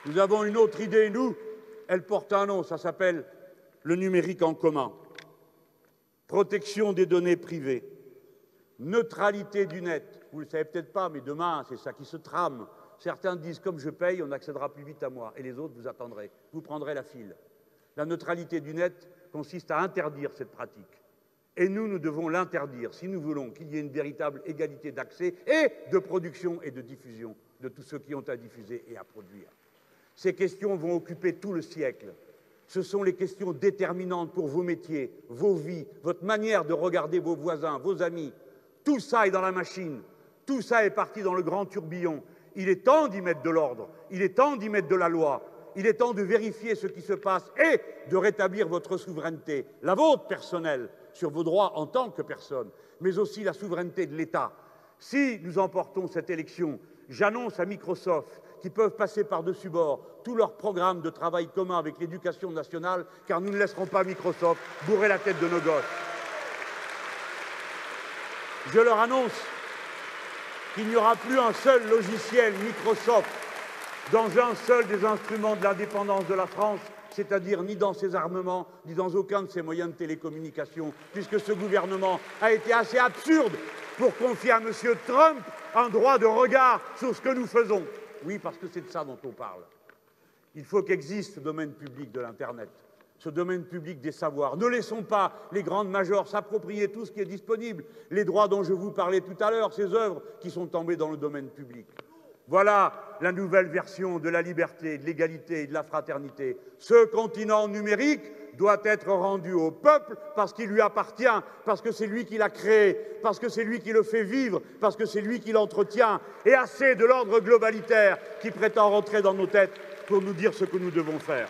Nous avons une autre idée, nous, elle porte un nom, ça s'appelle le numérique en commun. Protection des données privées, neutralité du net. Vous ne le savez peut-être pas, mais demain, c'est ça qui se trame. Certains disent, comme je paye, on accédera plus vite à moi, et les autres, vous attendrez, vous prendrez la file. La neutralité du net consiste à interdire cette pratique. Et nous devons l'interdire si nous voulons qu'il y ait une véritable égalité d'accès et de production et de diffusion de tous ceux qui ont à diffuser et à produire. Ces questions vont occuper tout le siècle. Ce sont les questions déterminantes pour vos métiers, vos vies, votre manière de regarder vos voisins, vos amis. Tout ça est dans la machine, tout ça est parti dans le grand tourbillon. Il est temps d'y mettre de l'ordre, il est temps d'y mettre de la loi, il est temps de vérifier ce qui se passe et de rétablir votre souveraineté, la vôtre personnelle, sur vos droits en tant que personne, mais aussi la souveraineté de l'État. Si nous emportons cette élection, j'annonce à Microsoft qu'ils peuvent passer par-dessus bord tous leurs programmes de travail commun avec l'éducation nationale, car nous ne laisserons pas Microsoft bourrer la tête de nos gosses. Je leur annonce qu'il n'y aura plus un seul logiciel Microsoft dans un seul des instruments de l'indépendance de la France, c'est-à-dire ni dans ses armements, ni dans aucun de ses moyens de télécommunication, puisque ce gouvernement a été assez absurde pour confier à M. Trump un droit de regard sur ce que nous faisons. Oui, parce que c'est de ça dont on parle. Il faut qu'existe ce domaine public de l'Internet, ce domaine public des savoirs. Ne laissons pas les grandes majors s'approprier tout ce qui est disponible, les droits dont je vous parlais tout à l'heure, ces œuvres qui sont tombées dans le domaine public. Voilà la nouvelle version de la liberté, de l'égalité et de la fraternité. Ce continent numérique doit être rendu au peuple parce qu'il lui appartient, parce que c'est lui qui l'a créé, parce que c'est lui qui le fait vivre, parce que c'est lui qui l'entretient, et assez de l'ordre globalitaire qui prétend rentrer dans nos têtes pour nous dire ce que nous devons faire.